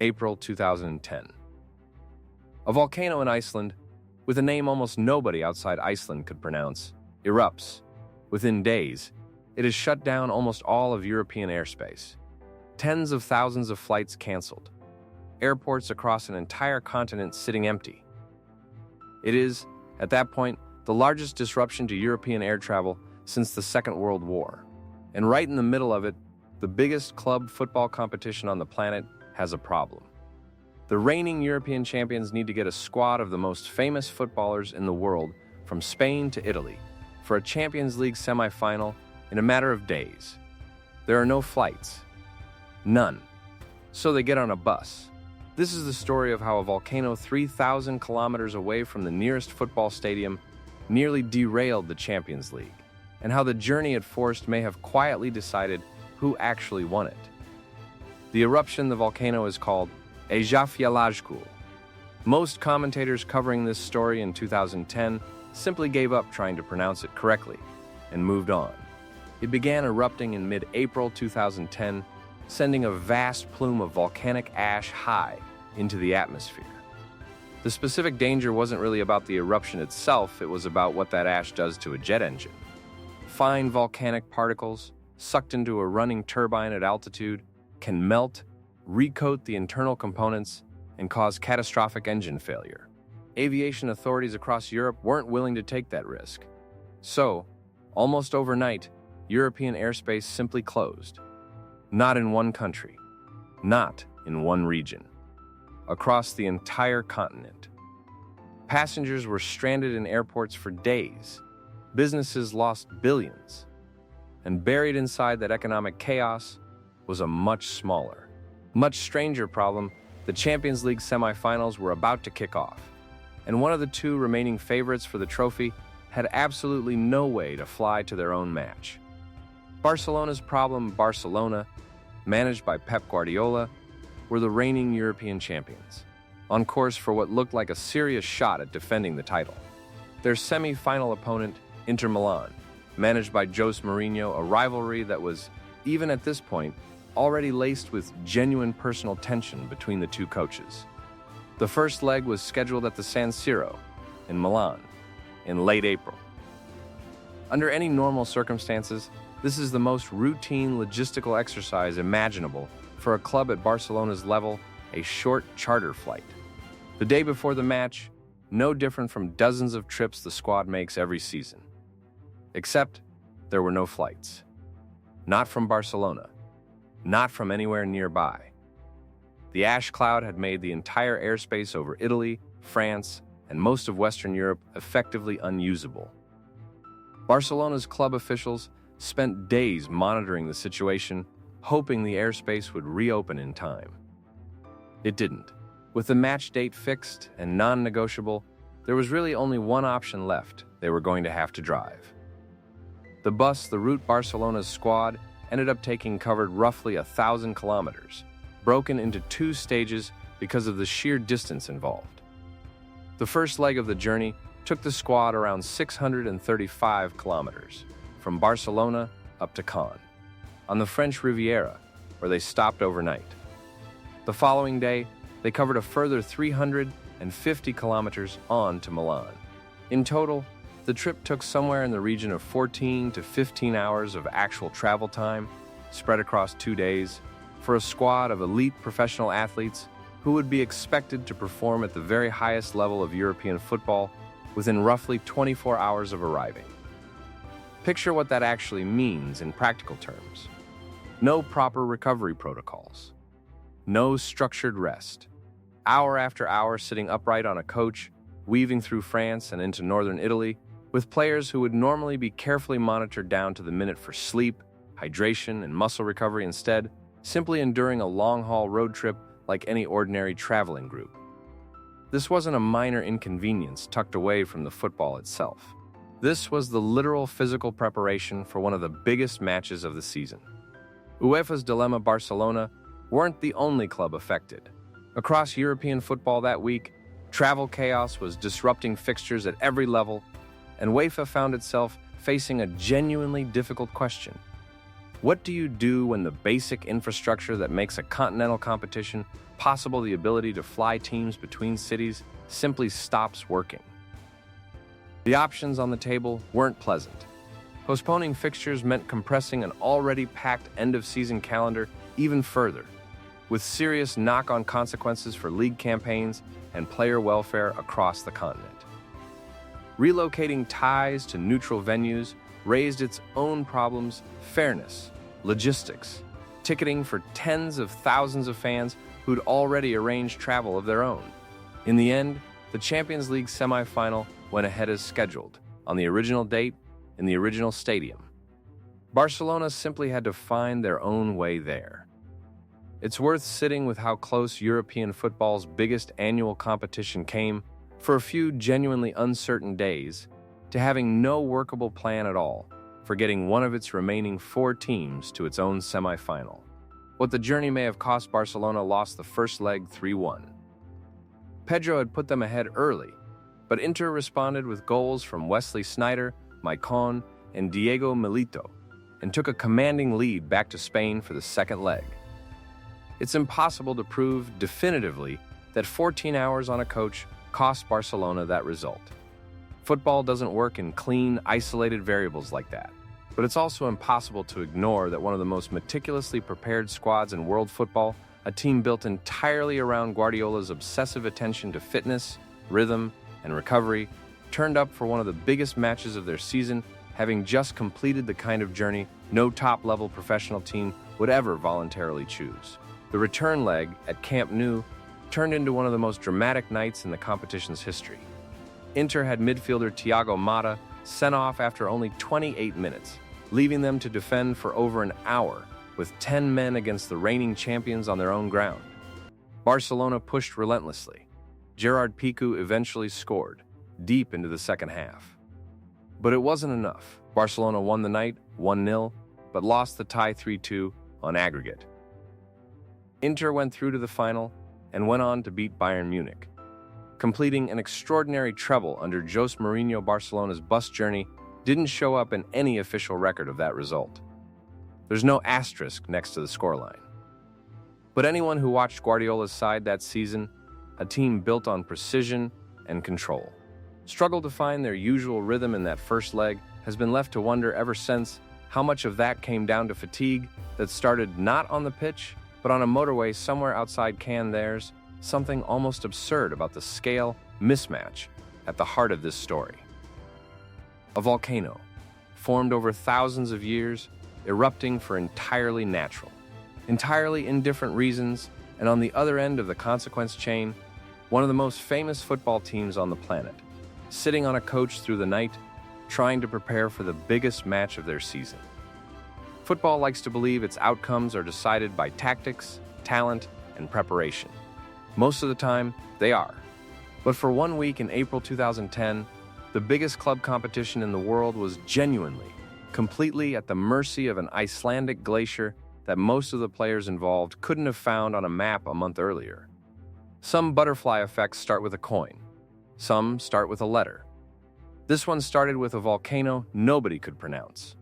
April 2010. A volcano in Iceland, with a name almost nobody outside Iceland could pronounce, erupts. Within days, it has shut down almost all of European airspace. Tens of thousands of flights canceled. Airports across an entire continent sitting empty. It is, at that point, the largest disruption to European air travel since the Second World War. And right in the middle of it, the biggest club football competition on the planet has a problem. The reigning European champions need to get a squad of the most famous footballers in the world from Spain to Italy for a Champions League semi-final in a matter of days. There are no flights. None. So they get on a bus. This is the story of how a volcano 3,000 kilometers away from the nearest football stadium nearly derailed the Champions League, and how the journey it forced may have quietly decided who actually won it. The eruption the volcano is called Eyjafjallajökull. Most commentators covering this story in 2010 simply gave up trying to pronounce it correctly and moved on. It began erupting in mid-April 2010, sending a vast plume of volcanic ash high into the atmosphere. The specific danger wasn't really about the eruption itself, it was about what that ash does to a jet engine. Fine volcanic particles, sucked into a running turbine at altitude, can melt, recoat the internal components, and cause catastrophic engine failure. Aviation authorities across Europe weren't willing to take that risk. So, almost overnight, European airspace simply closed. Not in one country, not in one region, across the entire continent. Passengers were stranded in airports for days. Businesses lost billions. And buried inside that economic chaos was a much smaller, much stranger problem. The Champions League semifinals were about to kick off, and one of the two remaining favorites for the trophy had absolutely no way to fly to their own match. Barcelona's problem, Barcelona, managed by Pep Guardiola, were the reigning European champions, on course for what looked like a serious shot at defending the title. Their semi-final opponent, Inter Milan, managed by Jose Mourinho, a rivalry that was, even at this point, already laced with genuine personal tension between the two coaches. The first leg was scheduled at the San Siro in Milan in late April. Under any normal circumstances, this is the most routine logistical exercise imaginable for a club at Barcelona's level, a short charter flight. The day before the match, no different from dozens of trips the squad makes every season. Except there were no flights. Not from Barcelona. Not from anywhere nearby. The ash cloud had made the entire airspace over Italy, France, and most of Western Europe effectively unusable. Barcelona's club officials spent days monitoring the situation, hoping the airspace would reopen in time. It didn't. With the match date fixed and non-negotiable, there was really only one option left: they were going to have to drive. The bus the route Barcelona's squad ended up taking covered roughly 1,000 kilometers, broken into two stages because of the sheer distance involved. The first leg of the journey took the squad around 635 kilometers, from Barcelona up to Cannes, on the French Riviera, where they stopped overnight. The following day, they covered a further 350 kilometers on to Milan. In total, the trip took somewhere in the region of 14 to 15 hours of actual travel time, spread across 2 days, for a squad of elite professional athletes who would be expected to perform at the very highest level of European football within roughly 24 hours of arriving. Picture what that actually means in practical terms. No proper recovery protocols. No structured rest. Hour after hour sitting upright on a coach, weaving through France and into northern Italy, with players who would normally be carefully monitored down to the minute for sleep, hydration, and muscle recovery instead, simply enduring a long-haul road trip like any ordinary traveling group. This wasn't a minor inconvenience tucked away from the football itself. This was the literal physical preparation for one of the biggest matches of the season. UEFA's dilemma: Barcelona weren't the only club affected. Across European football that week, travel chaos was disrupting fixtures at every level, and UEFA found itself facing a genuinely difficult question. What do you do when the basic infrastructure that makes a continental competition possible the ability to fly teams between cities simply stops working. The options on the table weren't pleasant. Postponing fixtures meant compressing an already packed end-of-season calendar even further, with serious knock-on consequences for league campaigns and player welfare across the continent. Relocating ties to neutral venues raised its own problems: fairness, logistics, ticketing for tens of thousands of fans who'd already arranged travel of their own. In the end, the Champions League semifinal went ahead as scheduled, on the original date, in the original stadium. Barcelona simply had to find their own way there. It's worth sitting with how close European football's biggest annual competition came, for a few genuinely uncertain days, to having no workable plan at all for getting one of its remaining 4 teams to its own semifinal. What the journey may have cost Barcelona lost the first leg 3-1. Pedro had put them ahead early, but Inter responded with goals from Wesley Sneijder, Maicon, and Diego Milito, and took a commanding lead back to Spain for the second leg. It's impossible to prove definitively that 14 hours on a coach cost Barcelona that result. Football doesn't work in clean, isolated variables like that, but it's also impossible to ignore that one of the most meticulously prepared squads in world football, a team built entirely around Guardiola's obsessive attention to fitness, rhythm, and recovery, turned up for one of the biggest matches of their season, having just completed the kind of journey no top-level professional team would ever voluntarily choose. The return leg at Camp Nou turned into one of the most dramatic nights in the competition's history. Inter had midfielder Thiago Motta sent off after only 28 minutes, leaving them to defend for over an hour with 10 men against the reigning champions on their own ground. Barcelona pushed relentlessly. Gerard Piqué eventually scored, deep into the second half. But it wasn't enough. Barcelona won the night 1-0, but lost the tie 3-2 on aggregate. Inter went through to the final and went on to beat Bayern Munich, completing an extraordinary treble under Jose Mourinho. Barcelona's bus journey didn't show up in any official record of that result. There's no asterisk next to the scoreline. But anyone who watched Guardiola's side that season, a team built on precision and control, struggled to find their usual rhythm in that first leg, has been left to wonder ever since how much of that came down to fatigue that started not on the pitch, but on a motorway somewhere outside Cannes. There's something almost absurd about the scale mismatch at the heart of this story. A volcano, formed over thousands of years, erupting for entirely natural, entirely indifferent reasons, and on the other end of the consequence chain, one of the most famous football teams on the planet, sitting on a coach through the night, trying to prepare for the biggest match of their season. Football likes to believe its outcomes are decided by tactics, talent, and preparation. Most of the time, they are. But for 1 week in April 2010, the biggest club competition in the world was genuinely, completely at the mercy of an Icelandic glacier that most of the players involved couldn't have found on a map a month earlier. Some butterfly effects start with a coin. Some start with a letter. This one started with a volcano nobody could pronounce.